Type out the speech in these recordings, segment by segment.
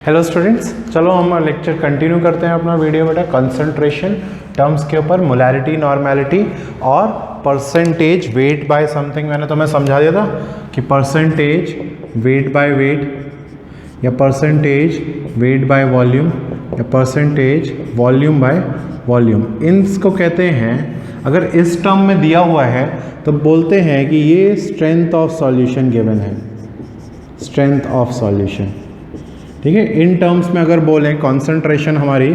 Hello students, चलो हम lecture continue करते हैं अपना वीडियो बेटा कंसंट्रेशन टर्म्स के ऊपर, मोलैरिटी, नॉर्मेलिटी और परसेंटेज वेट बाय समथिंग। मैंने तुम्हें समझा दिया था कि परसेंटेज वेट बाय वेट या परसेंटेज वेट बाय वॉल्यूम या परसेंटेज वॉल्यूम बाय वॉल्यूम, इनको कहते हैं। अगर इस टर्म में दिया हुआ है तो बोलते हैं कि ये स्ट्रेंथ ऑफ सॉल्यूशन गिवन है, स्ट्रेंथ ऑफ सॉल्यूशन। ठीक है, इन टर्म्स में अगर बोलें कॉन्सेंट्रेशन हमारी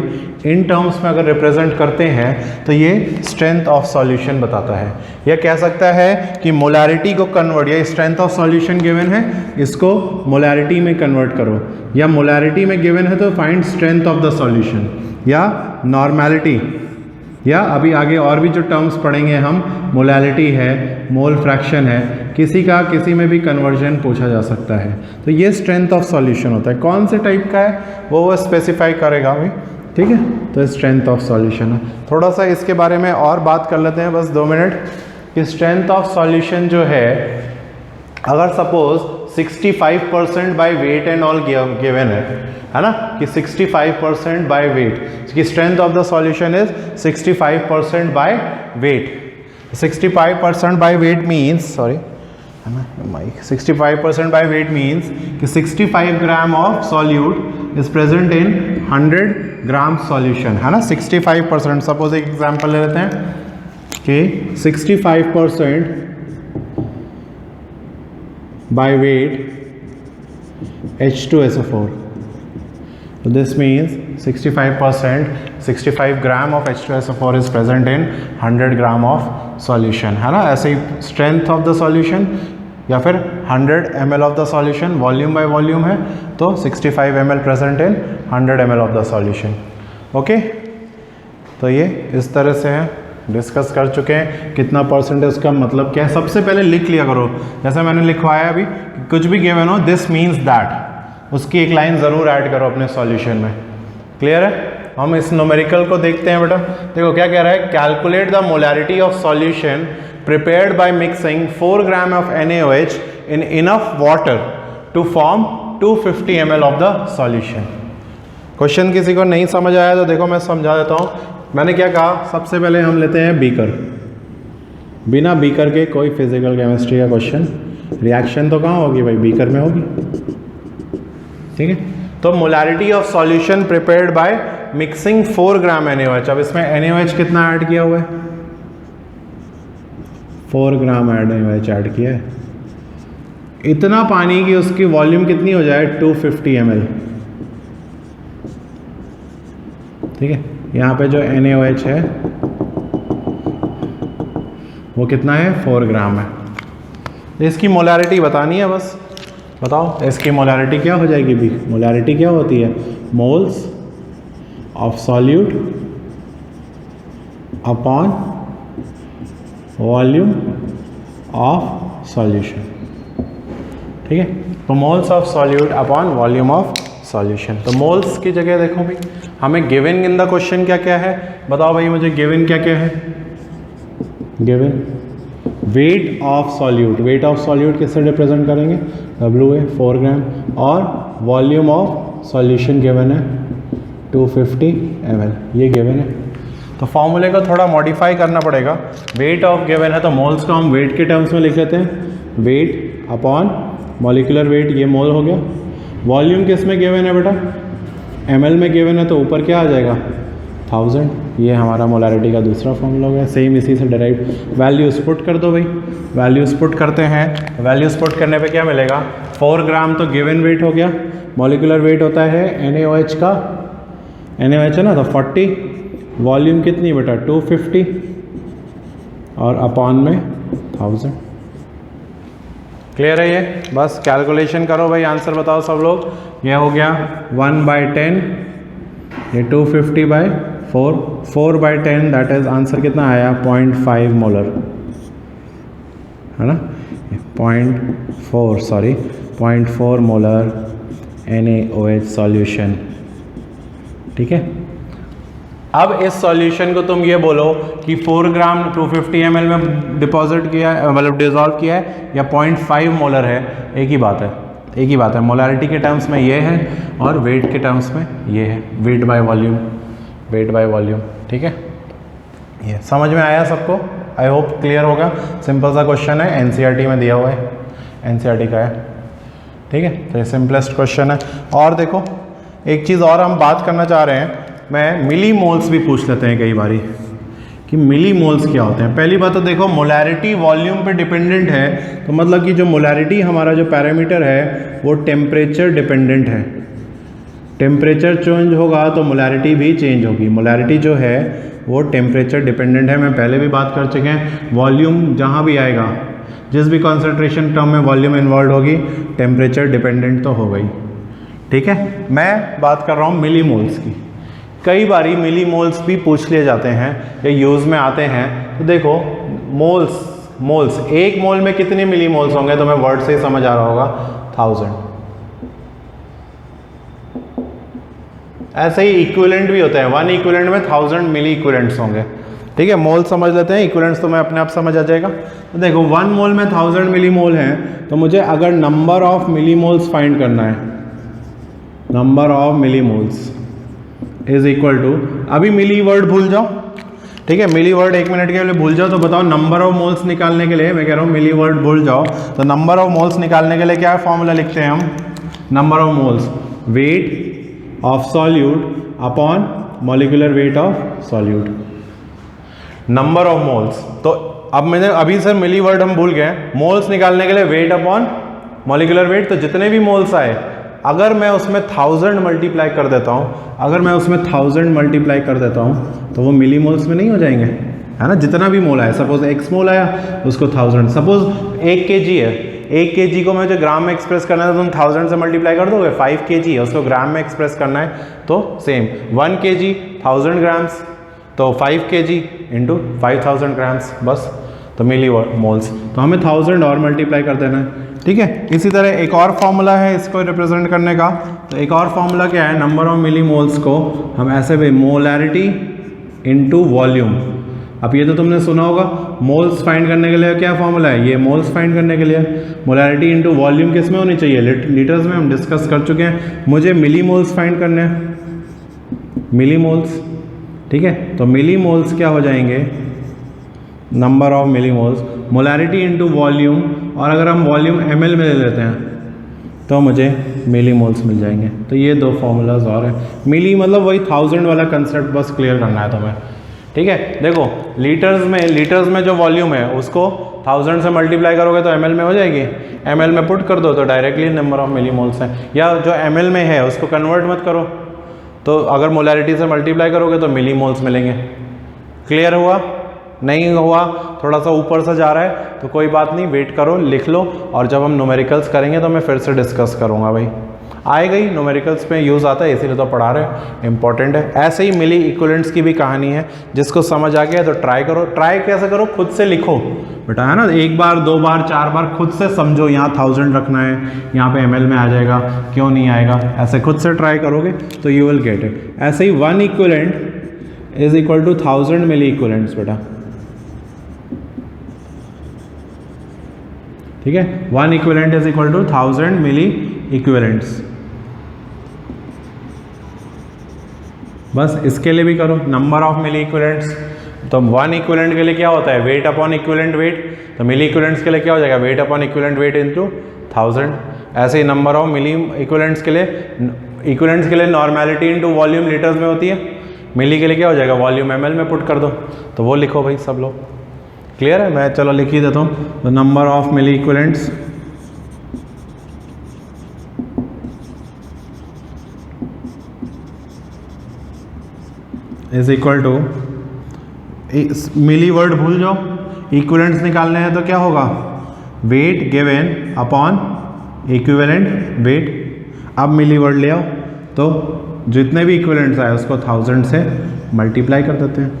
इन टर्म्स में अगर रिप्रेजेंट करते हैं तो ये स्ट्रेंथ ऑफ सॉल्यूशन बताता है। यह कह सकता है कि मोलैरिटी को कन्वर्ट, या स्ट्रेंथ ऑफ सॉल्यूशन गिवन है, इसको मोलैरिटी में कन्वर्ट करो, या मोलैरिटी में गिवन है तो find strength of the solution, या नॉर्मेलिटी, या अभी आगे और भी जो टर्म्स पढ़ेंगे हम, मोलैलिटी है, मोल फ्रैक्शन है, किसी में भी कन्वर्जन पूछा जा सकता है। तो ये स्ट्रेंथ ऑफ सॉल्यूशन होता है। कौन से टाइप का है वो स्पेसिफाई करेगा भाई। ठीक है, तो स्ट्रेंथ ऑफ सॉल्यूशन है। थोड़ा सा इसके बारे में और बात कर लेते हैं, बस 2 मिनट, कि स्ट्रेंथ ऑफ सॉल्यूशन जो है, अगर suppose 65% by weight and all given है ना, कि 65% बाय वेट, कि strength of the solution is 65% by weight. 65% by weight means, sorry है ना माइक, 65% बाय वेट मीन्स कि 65 gram of solute is present in 100 gram solution, है ना। 65%, suppose एक एग्जांपल ले लेते हैं कि 65% by weight H2SO4, so this means 65 gram of H2SO4 is present in 100 gram of solution, है ना। ऐसे ही स्ट्रेंथ ऑफ द सॉल्यूशन या फिर 100 ml of the solution, volume by volume है तो 65 ml present in 100 ml of the solution. Okay, तो ये इस तरह से है, डिस्कस कर चुके हैं। कितना परसेंटेज का मतलब क्या है, सबसे पहले लिख लिया करो, जैसे मैंने लिखवाया अभी, कुछ भी गिवन हो, दिस मीन्स दैट, उसकी एक लाइन ज़रूर ऐड करो अपने सॉल्यूशन में। क्लियर है। हम इस न्यूमेरिकल को देखते हैं बेटा। देखो क्या कह रहा है, calculate the molarity of solution prepared by mixing 4 gram of NaOH in enough water to form 250 ml of the solution. Question किसी को नहीं समझ आया तो देखो मैं समझा देता हूँ। मैंने क्या कहा, सबसे पहले हम लेते हैं बीकर। बिना बीकर के कोई फिजिकल केमिस्ट्री का क्वेश्चन, रिएक्शन तो कहाँ होगी भाई, बीकर में होगी। ठीक है, तो molarity of solution prepared by mixing 4 gram NaOH। अब इसमें NaOH कितना ऐड किया हुआ है, 4 ग्राम NaOH ऐड किया है। इतना पानी की उसकी वॉल्यूम कितनी हो जाए, 250 ml। ठीक है, यहाँ पे जो NaOH है वो कितना है, 4 ग्राम है। इसकी मोलैरिटी बतानी है, बस बताओ इसकी मोलैरिटी क्या हो जाएगी भी। मोलैरिटी क्या होती है, moles of solute upon volume of solution. ठीक है, तो moles of solute upon volume of solution. तो मोल्स की जगह देखो भाई, हमें गिवन इन द क्वेश्चन क्या क्या है, बताओ भाई मुझे गिवन क्या क्या है। Given weight of solute, weight of solute किससे रिप्रेजेंट करेंगे, W है 4 ग्राम, और वॉल्यूम ऑफ सॉल्यूशन गिवन है 250 ml, ये गिवन है। तो फॉर्मूले को थोड़ा मॉडिफाई करना पड़ेगा। वेट ऑफ गिवन है तो मोल्स को हम वेट के टर्म्स में लिख लेते हैं, वेट अपॉन मॉलिक्यूलर वेट, ये मोल हो गया। वॉल्यूम किस में गिवन है बेटा, ml में गिवन है, तो ऊपर क्या आ जाएगा 1000, ये हमारा मोलैरिटी का दूसरा फॉर्मूला हो गया। सेम इसी से डायरेक्ट वैल्यूज पुट कर दो भाई। वैल्यूज पुट करते हैं, वैल्यूज पुट करने पे क्या मिलेगा, 4 ग्राम तो गिवन वेट हो गया, मॉलिक्यूलर वेट होता है NaOH का, NaOH है ना, तो 40, वॉल्यूम कितनी बेटा 250, और अपॉन में 1000। क्लियर है ये, बस कैलकुलेशन करो भाई, आंसर बताओ सब लोग। ये हो गया 1/10, ये 250/4, 4/10 दैट इज आंसर कितना आया, 0.5 मोलर, है ना, 0.4 मोलर NaOH सॉल्यूशन। ठीक है, अब इस सॉल्यूशन को तुम ये बोलो कि 4 ग्राम 250 ml में डिपॉजिट किया है, मतलब डिजॉल्व किया है, या 0.5 मोलर है, एक ही बात है। एक ही बात है, मोलैरिटी के टर्म्स में ये है और वेट के टर्म्स में ये है, weight by volume, weight by volume. ठीक है, ये समझ में आया सबको? आई होप क्लियर होगा। सिंपल सा क्वेश्चन है, एनसीईआरटी में दिया हुआ है, एनसीईआरटी का है। ठीक है, तो ये सिंपलेस्ट क्वेश्चन है। और देखो एक चीज़ और हम बात करना चाह रहे हैं, मैं मिली मोल्स भी पूछ लेते हैं कई बारी कि मिली मोल्स क्या होते हैं। पहली बात तो देखो मोलैरिटी वॉल्यूम पे डिपेंडेंट है, तो मतलब कि जो मोलैरिटी हमारा जो पैरामीटर है वो टेम्परेचर डिपेंडेंट है। टेम्परेचर चेंज होगा तो मोलैरिटी भी चेंज होगी। मोलैरिटी जो है वो टेम्परेचर डिपेंडेंट है, मैं पहले भी बात कर चुके हैं। वॉल्यूम जहाँ भी आएगा, जिस भी कॉन्सेंट्रेशन टर्म में वॉल्यूम इन्वॉल्व होगी, टेम्परेचर डिपेंडेंट तो हो गई। ठीक है, मैं बात कर रहा हूँ मिली मोल्स की। कई बारी मिली मोल्स भी पूछ लिए जाते हैं या यूज़ में आते हैं। तो देखो मोल्स एक मोल में कितने मिली मोल्स होंगे, तो मैं वर्ड से ही समझ आ रहा होगा, 1000। ऐसे ही इक्विवेलेंट भी होते हैं, 1 इक्विवेलेंट में 1000 मिली इक्विवेलेंट्स होंगे। ठीक है, मोल समझ लेते हैं, इक्विवेलेंट्स तो मैं अपने आप समझ आ जाएगा। तो देखो 1 मोल में 1000 मिली मोल है, तो मुझे अगर number of milli moles find करना है, number of milli moles is equal to, अभी मिली वर्ड भूल जाओ। ठीक है, मिली वर्ड 1 मिनट के लिए भूल जाओ, तो बताओ नंबर ऑफ मोल्स निकालने के लिए, मैं कह रहा हूँ मिली वर्ड भूल जाओ, तो नंबर ऑफ मोल्स निकालने के लिए क्या फॉर्मूला लिखते हैं हम? Number of moles, weight of solute upon molecular weight of solute, number of moles. तो अब मैंने अभी सर मिली वर्ड हम भूल गए, मोल्स निकालने के लिए वेट अपॉन मॉलिक्यूलर वेट, तो जितने भी मोल्स आए अगर मैं उसमें 1000 मल्टीप्लाई कर देता हूँ, अगर मैं उसमें 1000 मल्टीप्लाई कर देता हूँ तो वो मिली मोल्स में नहीं हो जाएंगे, है ना? जितना भी मोल आया, सपोज x मोल आया उसको 1000, सपोज 1 kg है, 1 kg को मुझे ग्राम में एक्सप्रेस करना है तो तुम 1000 से मल्टीप्लाई कर दोगे। 5 kg है, उसको ग्राम में एक्सप्रेस करना है तो सेम 1 kg 1000 ग्राम्स, तो 5 kg इंटू 5000 ग्राम्स, बस तो मिली मोल्स। तो हमें 1000 और मल्टीप्लाई कर देना है। ठीक है, इसी तरह एक और फॉर्मूला है इसको रिप्रेजेंट करने का। तो एक और फॉर्मूला क्या है, नंबर ऑफ मिली मोल्स को हम ऐसे भी मोलैरिटी इनटू वॉल्यूम। अब ये तो तुमने सुना होगा, मोल्स फाइंड करने के लिए क्या फॉर्मूला है, ये मोल्स फाइंड करने के लिए मोलैरिटी इनटू वॉल्यूम किस में होनी चाहिए, लीटर्स में हम डिस्कस कर चुके हैं। मुझे मिली मोल्स फाइंड करने हैं, मिली मोल्स। ठीक है, तो मिली मोल्स क्या हो जाएंगे, number of milli moles, molarity into volume, और अगर हम वॉल्यूम ml में ले लेते हैं तो मुझे मिली मोल्स मिल जाएंगे। तो ये दो फॉर्मूलाज और हैं। मिली मतलब वही 1000 वाला कंसेप्ट बस क्लियर करना है तुम्हें। ठीक है, देखो लीटर्स में जो वॉल्यूम है उसको 1000 से मल्टीप्लाई करोगे तो ml में हो जाएगी, ml में पुट कर दो तो directly number of milli moles है। या जो ml में है उसको कन्वर्ट मत करो, तो अगर मोलैरिटी से मल्टीप्लाई करोगे तो मिली मोल्स मिलेंगे। क्लियर हुआ? नहीं हुआ, थोड़ा सा ऊपर से जा रहा है तो कोई बात नहीं, वेट करो, लिख लो, और जब हम न्यूमेरिकल्स करेंगे तो मैं फिर से डिस्कस करूंगा। भाई आएगा ही, न्यूमेरिकल्स में यूज़ आता है इसीलिए तो पढ़ा रहे, इंपॉर्टेंट है। ऐसे ही मिली इक्विवेलेंट्स की भी कहानी है, जिसको समझ आ गया तो ट्राई करो। ट्राई कैसे करो, खुद से लिखो बेटा, है ना, 1 बार 2 बार 4 बार खुद से समझो, यहाँ 1000 रखना है, यहाँ पे ml में आ जाएगा, क्यों नहीं आएगा, ऐसे खुद से ट्राई करोगे तो यू विल गेट इट। ऐसे ही 1 equivalent is equal to 1000 milli equivalents बेटा। ठीक है, 1 equivalent is equal to 1000 milli equivalents. बस इसके लिए भी करो, नंबर ऑफ मिली इक्विवेलेंट्स। तो 1 इक्विवेलेंट के लिए क्या होता है, वेट अपॉन इक्विवेलेंट वेट, तो मिली इक्विवेलेंट्स के लिए क्या हो जाएगा, weight upon equivalent weight into 1000। ऐसे ही नंबर ऑफ मिली इक्विवेलेंट्स के लिए नॉर्मेलिटी इनटू वॉल्यूम लीटर्स में होती है, मिली के लिए क्या हो जाएगा, वॉल्यूम ml में पुट कर दो, तो वो लिखो भाई सब लोग। क्लियर है? मैं चलो लिख ही देता हूँ। तो number of milli equivalents is equal to, milli word भूल जाओ, इक्विवेलेंट्स निकालने हैं तो क्या होगा, weight given upon equivalent weight. अब मिली वर्ड ले आओ, तो जितने भी इक्विवेलेंट्स आए उसको 1000 से मल्टीप्लाई कर देते हैं।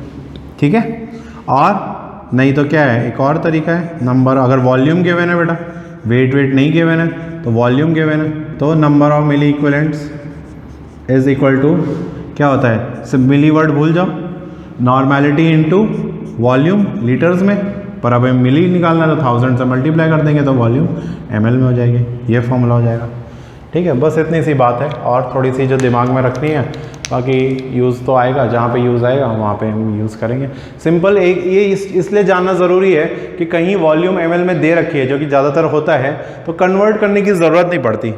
ठीक है, और नहीं तो क्या है, एक और तरीका है, नंबर, अगर वॉल्यूम गिवन है बेटा, वेट नहीं गिवन है तो वॉल्यूम गिवन है, तो number of milli equivalents is equal to क्या होता है, सिर्फ मिली वर्ड भूल जाओ, नॉर्मेलिटी इनटू वॉल्यूम लीटर्स में, पर अब मिली निकालना है तो 1000 से मल्टीप्लाई कर देंगे तो वॉल्यूम ml में हो जाएगी। ये फॉर्मूला हो जाएगा। ठीक है, बस इतनी सी बात है और थोड़ी सी जो दिमाग में रखनी है, बाकी यूज़ तो आएगा, जहाँ पे यूज़ आएगा वहाँ पे हम यूज़ करेंगे। सिंपल एक ये इसलिए जानना ज़रूरी है कि कहीं वॉल्यूम ml में दे रखी है जो कि ज़्यादातर होता है, तो कन्वर्ट करने की ज़रूरत नहीं पड़ती।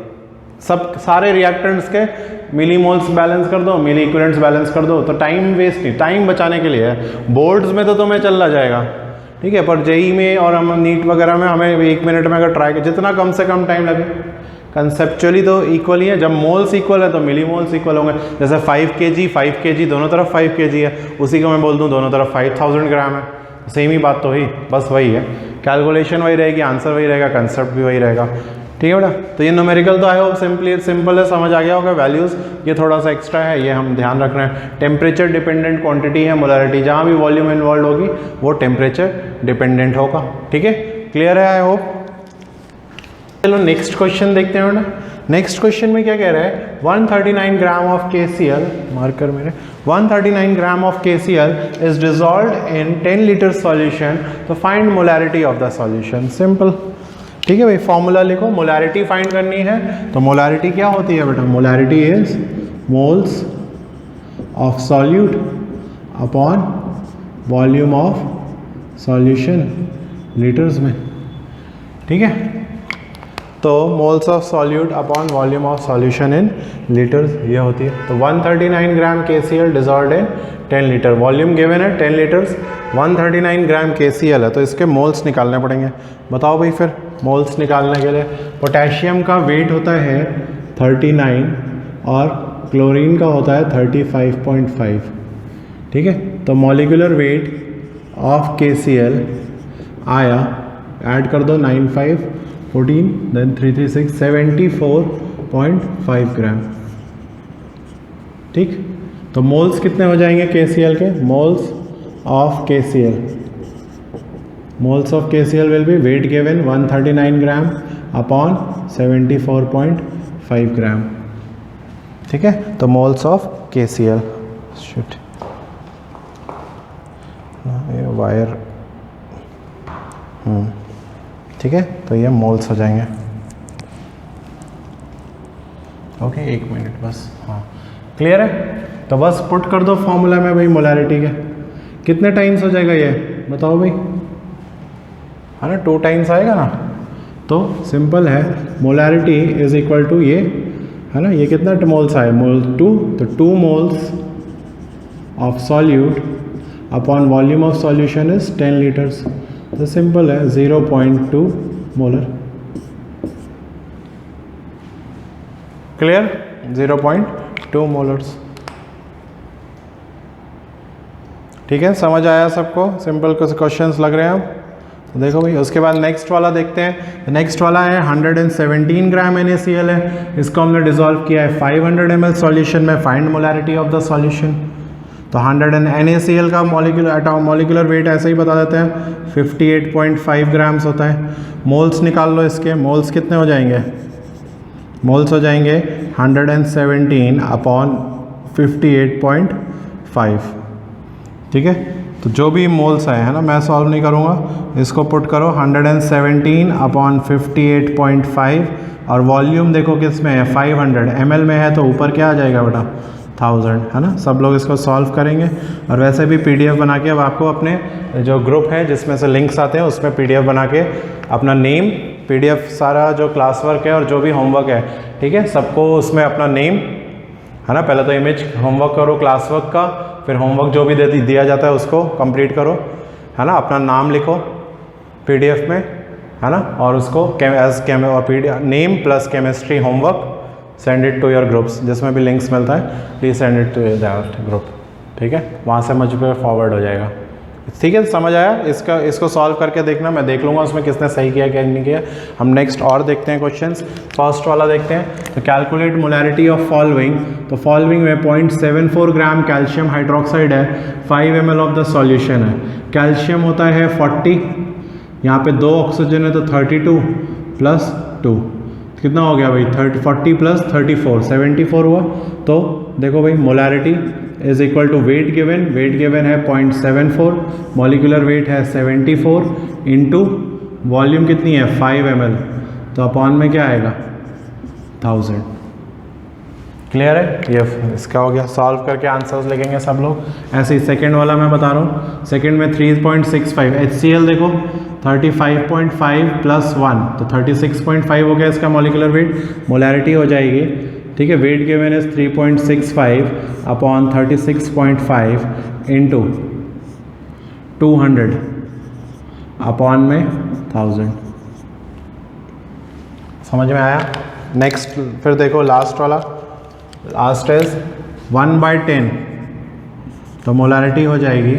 सब सारे रिएक्टेंट्स के मिलीमोल्स बैलेंस कर दो, मिली इक्विवेलेंट्स बैलेंस कर दो, तो टाइम वेस्ट नहीं, टाइम बचाने के लिए है। बोर्ड्स में तो तुम्हें चलना जाएगा, ठीक है, पर जेई में और हम नीट वगैरह में हमें 1 मिनट में अगर ट्राई कर, जितना कम से कम टाइम लगे। कंसेप्चुअली तो इक्वल ही है, जब मोल्स इक्वल है तो मिली मोल्स इक्वल होंगे। जैसे 5 kg दोनों तरफ 5 kg है, उसी को मैं बोल दूँ दोनों तरफ 5000 ग्राम है, सेम ही बात तो हुई, बस वही है, कैलकुलेशन वही रहेगी, आंसर वही रहेगा, कंसेप्ट भी वही रहेगा। ठीक है बेटा, तो ये न्यूमेरिकल तो आई होप सिंपल है, समझ आ गया होगा। वैल्यूज़ ये थोड़ा सा एक्स्ट्रा है, ये हम ध्यान रख रहे हैं। टेम्परेचर डिपेंडेंट क्वांटिटी है मोलैरिटी, जहाँ भी वॉल्यूम इन्वॉल्व होगी वो टेम्परेचर डिपेंडेंट होगा। ठीक है, क्लियर है आई होप। चलो नेक्स्ट क्वेश्चन देखते हैं बेटा। नेक्स्ट क्वेश्चन में क्या कह रहा है, 139 ग्राम ऑफ KCl, मार्कर मेरे, 139 gram of KCl is dissolved in 10 litre solution, तो find molarity of the solution. Simple, ठीक है भाई, फॉर्मूला लिखो, मोलैरिटी फाइंड करनी है। तो मोलैरिटी क्या होती है बेटा, molarity is moles of solute upon volume of solution litres में। ठीक है, तो moles of solute upon volume of solution in litres ये होती है। तो 139 ग्राम KCl dissolved in 10 litre, volume given है 10 लीटर्स, 139 ग्राम KCl है, तो इसके मोल्स निकालने पड़ेंगे। बताओ भाई फिर मोल्स निकालने के लिए, पोटेशियम का वेट होता है 39 और क्लोरीन का होता है 35.5। ठीक है, तो मॉलिक्यूलर वेट ऑफ KCl आया, ऐड कर दो 9 5 14 देन 336 74.5 ग्राम। ठीक, तो मोल्स कितने हो जाएंगे KCl के, moles of KCl will be wait given 139 gram upon 74.5 ग्राम। ठीक है, तो मोल्स ऑफ KCl, शिट ये वायर, ठीक है, तो ये मोल्स हो जाएंगे। ओके, 1 मिनट बस, हाँ क्लियर है। तो बस पुट कर दो फॉर्मूला में भाई मोलैरिटी के, कितने टाइम्स हो जाएगा ये बताओ भाई, है ना, 2 टाइम्स आएगा ना। तो सिंपल है, मोलैरिटी इज इक्वल टू ये, है ना, ये कितना मोल्स आए, मोल 2, तो 2 moles of solute upon volume of solution is 10 litres. तो सिंपल है, 0.2 मोलर। Clear, 0.2 molars. ठीक है, समझ आया सबको, सिंपल कुछ क्वेश्चंस लग रहे हैं अब। तो देखो भाई, उसके बाद नेक्स्ट वाला देखते हैं। नेक्स्ट वाला है 117 ग्राम NaCl है, इसको हमने डिसॉल्व किया है 500 ml सॉल्यूशन में, find molarity of the solution. तो 100 NaCl का मॉलिक्यूलर वेट ऐसे ही बता देते हैं, 58.5 ग्राम्स होता है। मोल्स निकाल लो इसके, मोल्स कितने हो जाएंगे, मोल्स हो जाएंगे 117 अपॉन 58.5। ठीक है, तो जो भी मोल्स आए हैं ना, मैं सॉल्व नहीं करूँगा, इसको पुट करो 117 अपॉन 58.5, और वॉल्यूम देखो किस में है, 500 ml में है, तो ऊपर क्या आ जाएगा बेटा, 1000, है ना। सब लोग इसको सॉल्व करेंगे, और वैसे भी PDF बना के अब आपको अपने जो ग्रुप है जिसमें से लिंक्स आते हैं उसमें PDF बना के अपना नेम, PDF सारा जो क्लास वर्क है और जो भी होमवर्क है, ठीक है, सबको उसमें अपना नेम, है ना, पहले तो इमेज होमवर्क करो क्लास वर्क का, फिर होमवर्क जो भी दिया जाता है उसको कंप्लीट करो, है ना, अपना नाम लिखो PDF में, है ना, और उसको और name plus chemistry homework send it to your groups, जिसमें भी लिंक्स मिलता है please send it to that group. ठीक है, वहाँ से मुझ पर फॉरवर्ड हो जाएगा। ठीक है, समझ आया। इसको सॉल्व करके देखना, मैं देख लूँगा उसमें किसने सही किया क्या नहीं किया। हम नेक्स्ट और देखते हैं क्वेश्चंस। फर्स्ट वाला देखते हैं, तो कैलकुलेट मोलैरिटी ऑफ फॉलोइंग। तो फॉलोइंग में 0.74 ग्राम कैल्शियम हाइड्रोक्साइड है, 5 ml ऑफ द सॉल्यूशन है। कैल्शियम होता है 40, यहाँ पे 2 ऑक्सीजन है तो 32 प्लस 2 कितना हो गया भाई, 40 प्लस 34 74 हुआ। तो देखो भाई, molarity is equal to weight given है 0.74, मॉलिक्यूलर वेट है 74 इंटू वॉल्यूम कितनी है 5 ml, तो अपॉन में क्या आएगा 1000। क्लियर है? ये इसका हो गया। सॉल्व करके आंसर्स लिखेंगे सब लोग। ऐसे ही सेकंड वाला मैं बता रहा हूँ। सेकंड में 3.65 HCl देखो 35.5 प्लस 1 तो 36.5 हो गया इसका मॉलिक्यूलर वेट। मोलैरिटी हो जाएगी, ठीक है, wait given is 3.65 upon 36.5 into 200 upon में 1000। समझ में आया? नेक्स्ट फिर देखो लास्ट वाला। लास्ट इज 1/10 तो मोलैरिटी हो जाएगी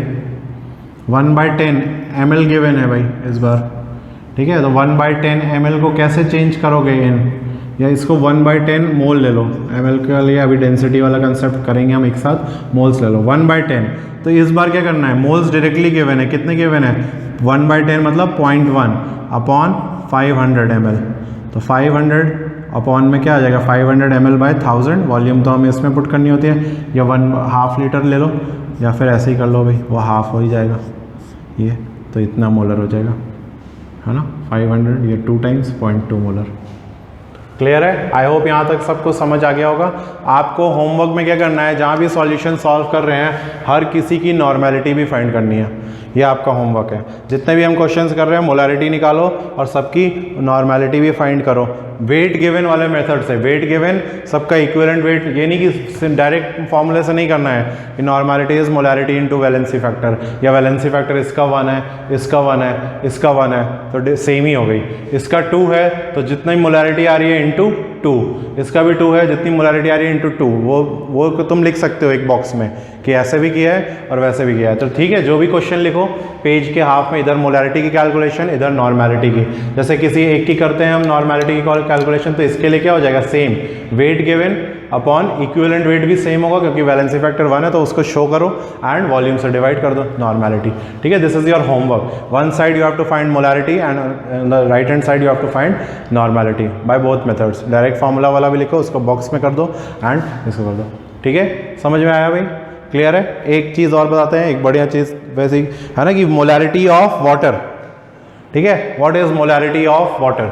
1/10 ml गिवन है भाई इस बार, ठीक है। तो 1/10 ml को कैसे चेंज करोगे इन, या इसको 1/10 मोल ले लो। ml के लिए अभी डेंसिटी वाला कंसेप्ट करेंगे हम एक साथ। मोल्स ले लो 1/10। तो इस बार क्या करना है, मोल्स डायरेक्टली गिवन है, कितने गिवन है 1/10 मतलब 0.1 अपॉन 500 ml। तो 500 अपॉन में क्या आ जाएगा 500 ml/1000। वॉल्यूम तो हमें इसमें पुट करनी होती है, या 1/2 लीटर ले लो, या फिर ऐसे ही कर लो भाई, वो हाफ हो ही जाएगा ये, तो इतना मोलर हो जाएगा, है ना। 500 ये 2 टाइम्स 0.2 मोलर। क्लियर है? आई होप यहाँ तक सबको समझ आ गया होगा। आपको होमवर्क में क्या करना है, जहाँ भी सॉल्यूशन सॉल्व कर रहे हैं हर किसी की नॉर्मेलिटी भी फाइंड करनी है। ये आपका होमवर्क है। जितने भी हम क्वेश्चंस कर रहे हैं मोलैरिटी निकालो और सबकी नॉर्मेलिटी भी फाइंड करो वेट गिवन वाले मेथड से। वेट गिवन सबका इक्विवेलेंट वेट, ये नहीं कि डायरेक्ट फॉर्मूले से नहीं करना है कि normality is molarity into valency factor, या वैलेंसी फैक्टर इसका 1 है, इसका 1 है, इसका 1 है, तो सेम ही हो गई। इसका 2 है तो जितनी मोलैरिटी आ रही है इंटू 2, इसका भी 2 है, जितनी मोलैरिटी आ रही है इंटू 2। वो तुम लिख सकते हो एक बॉक्स में कि ऐसे भी किया है और वैसे भी किया है। तो ठीक है, जो भी क्वेश्चन लिखो पेज के हाफ में इधर मोलैरिटी की कैलकुलेशन, इधर नॉर्मेलिटी की। जैसे किसी एक की करते हैं हम नॉर्मेलिटी की कैलकुलेशन, तो इसके लिए क्या हो जाएगा, same wait given upon equivalent wait भी सेम होगा, क्योंकि वैलेंसी फैक्टर 1 है तो उसको शो करो एंड वॉल्यूम से डिवाइड कर दो नॉर्मेलिटी। ठीक है, this is your homework. One side you have to find molarity and the right hand side you have to find normality by both methods. Direct formula वाला भी लिखो, उसको बॉक्स में कर दो एंड इसको कर दो। ठीक है, समझ में आया भाई? क्लियर है? एक चीज़ और बताते हैं, एक बढ़िया चीज़ वैसे ही है ना, कि मोलैरिटी ऑफ वाटर। ठीक है, what is molarity of water?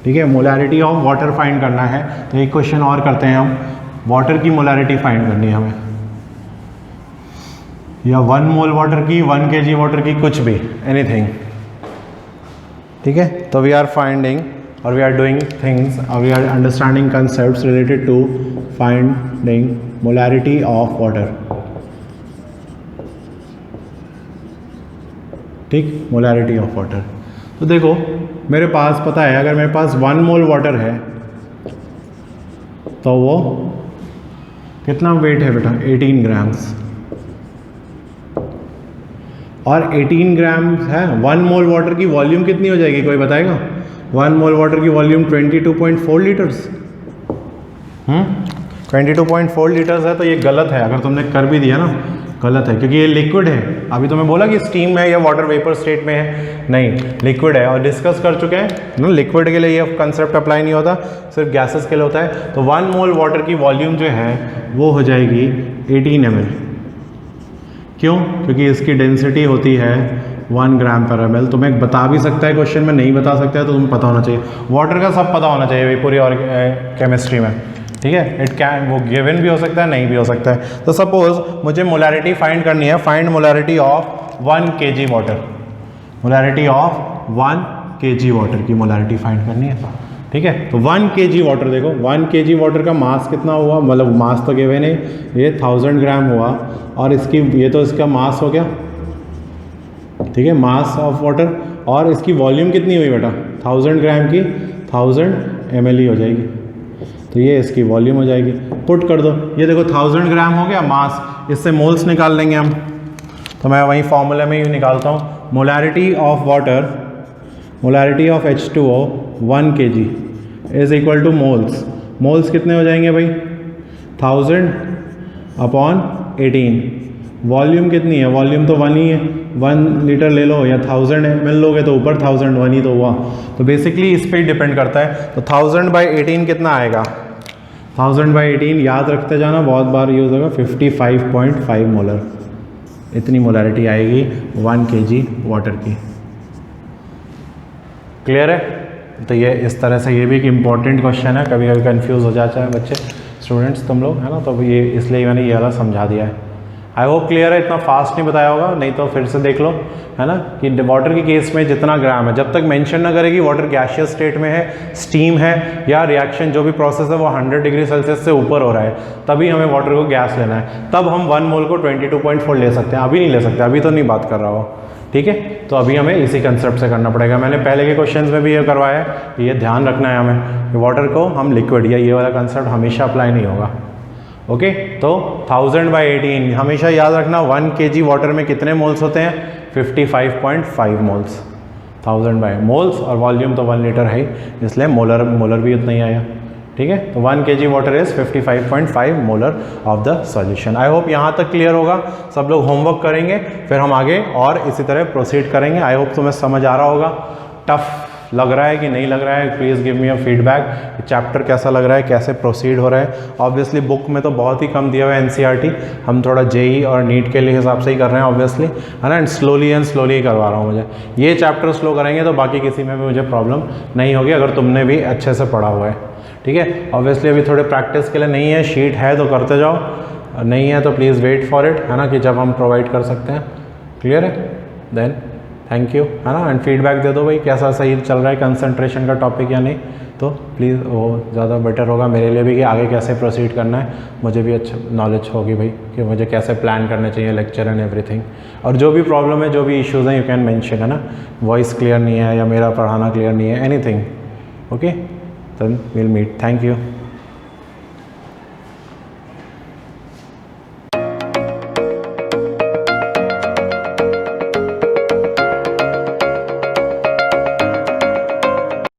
ठीक है, मोलैरिटी ऑफ वाटर फाइंड करना है। तो एक क्वेश्चन और करते हैं हम, वाटर की मोलैरिटी फाइंड करनी है हमें, या 1 मोल वाटर की, 1 kg वाटर की, कुछ भी, एनीथिंग। ठीक है, तो we are finding or we are doing things, or we are understanding concepts related to finding molarity of water. ठीक, molarity of water। तो देखो मेरे पास पता है, अगर मेरे पास 1 मोल वाटर है तो वो कितना वेट है बेटा, 18 ग्राम्स। और 18 ग्राम्स है, 1 मोल वाटर की वॉल्यूम कितनी हो जाएगी, कोई बताएगा? 1 मोल वाटर की वॉल्यूम 22.4 लीटर्स। 22.4 लीटर्स है, तो ये गलत है। अगर तुमने कर भी दिया ना, गलत है, क्योंकि ये लिक्विड है। अभी तुम्हें बोला कि स्टीम है या वाटर वेपर स्टेट में है, नहीं, लिक्विड है। और डिस्कस कर चुके हैं ना, लिक्विड के लिए ये कंसेप्ट अप्लाई नहीं होता, सिर्फ गैसेस के लिए होता है। तो 1 मोल वाटर की वॉल्यूम जो है वो हो जाएगी 18 ml। क्यों? क्योंकि इसकी डेंसिटी होती है 1 ग्राम पर ml। तुम्हें बता भी सकता है क्वेश्चन में, नहीं बता सकता है तो तुम्हें पता होना चाहिए। वाटर का सब पता होना चाहिए पूरी और केमिस्ट्री में। ठीक है, इट कैन, वो गिवन भी हो सकता है, नहीं भी हो सकता है। तो सपोज मुझे मोलैरिटी फाइंड करनी है, find molarity of 1 kg water. Molarity of 1 kg water की मोलैरिटी फाइंड करनी है। ठीक है, तो 1 kg वाटर, देखो 1 kg वाटर का मास कितना हुआ, मतलब मास तो गिवन है, ये 1000 ग्राम हुआ, और इसकी ये तो इसका मास हो गया। ठीक है, मास ऑफ वाटर, और इसकी वॉल्यूम कितनी हुई बेटा, 1000 ग्राम की 1000 ml ही हो जाएगी। तो ये इसकी वॉल्यूम हो जाएगी, पुट कर दो। ये देखो 1000 ग्राम हो गया मास, इससे मोल्स निकाल लेंगे हम। तो मैं वही फॉर्मूले में ही निकालता हूँ, molarity of water, molarity of H2O 1 kg is equal two moles. Moles कितने हो जाएंगे भाई, 1000 अपॉन 18। वॉल्यूम कितनी है, वॉल्यूम तो 1 ही है, 1 लीटर ले लो, या 1000 ml लोगे तो ऊपर 1000, 1 ही तो हुआ। तो बेसिकली इस पर डिपेंड करता है। तो 1000/18 कितना आएगा, 1000/18 याद रखते जाना, बहुत बार यूज होगा, 55.5 मोलर। इतनी मोलैरिटी आएगी 1 kg वाटर की। क्लियर है? तो ये इस तरह से, ये भी एक इम्पॉर्टेंट क्वेश्चन है, कभी कभी कंफ्यूज हो जाता है बच्चे स्टूडेंट्स तुम लोग, है ना, तो ये इसलिए मैंने ये वाला समझा दिया है। आई होप क्लियर है, इतना फास्ट नहीं बताया होगा, नहीं तो फिर से देख लो, है ना, कि वाटर के केस में जितना ग्राम है, जब तक मेंशन ना करेगी वाटर गैसियस स्टेट में है, स्टीम है, या रिएक्शन जो भी प्रोसेस है वो 100 डिग्री सेल्सियस से ऊपर हो रहा है, तभी हमें वाटर को गैस लेना है, तब हम 1 मोल को 22.4 ले सकते हैं, अभी नहीं ले सकते, अभी तो नहीं बात कर रहा हो, ठीक है। तो अभी हमें इसी कंसेप्ट से करना पड़ेगा, मैंने पहले के क्वेश्चंस में भी ये करवाया है, ये ध्यान रखना है हमें, वाटर को हम लिक्विड, या ये वाला कंसेप्ट हमेशा अप्लाई नहीं होगा, ओके। तो 1000/18 हमेशा याद रखना, 1 kg वाटर में कितने मोल्स होते हैं, 55.5 मोल्स, 1000 बाय मोल्स, और वॉल्यूम तो 1 लीटर है, इसलिए मोलर भी उतना ही आया, ठीक है। तो 1 kg water is 55.5 molar of the solution. I hope यहाँ तक क्लियर होगा, सब लोग होमवर्क करेंगे, फिर हम आगे और इसी तरह प्रोसीड करेंगे। आई होप तुम्हें समझ आ रहा होगा, टफ लग रहा है कि नहीं लग रहा है, please give me a feedback, chapter कैसा लग रहा है, कैसे प्रोसीड हो रहा है। ऑब्वियसली बुक में तो बहुत ही कम दिया हुआ है एनसीईआरटी, हम थोड़ा जेई और नीट के लिए हिसाब से ही कर रहे हैं ऑब्वियसली, है ना, एंड स्लोली करवा रहा हूँ। मुझे ये चैप्टर स्लो करेंगे तो बाकी किसी में भी मुझे प्रॉब्लम नहीं होगी, अगर तुमने भी अच्छे से पढ़ा हुआ है, ठीक है। ऑब्वियसली अभी थोड़े प्रैक्टिस के लिए नहीं है, शीट है तो करते जाओ, नहीं है तो प्लीज़ वेट फॉर इट, है ना, कि जब हम प्रोवाइड कर सकते हैं। क्लियर है, देन थैंक यू, है ना, एंड फीडबैक दे दो भाई कैसा सही चल रहा है कंसंट्रेशन का टॉपिक या नहीं, तो प्लीज़ वो ज़्यादा बेटर होगा मेरे लिए भी कि आगे कैसे प्रोसीड करना है, मुझे भी अच्छा नॉलेज होगी भाई कि मुझे कैसे प्लान करना चाहिए लेक्चर एंड एवरीथिंग। और जो भी प्रॉब्लम है, जो भी इश्यूज़ हैं, यू कैन मेंशन, है ना, वॉइस क्लियर नहीं है या मेरा पढ़ाना क्लियर नहीं है, anything, okay, then will meet, thank you.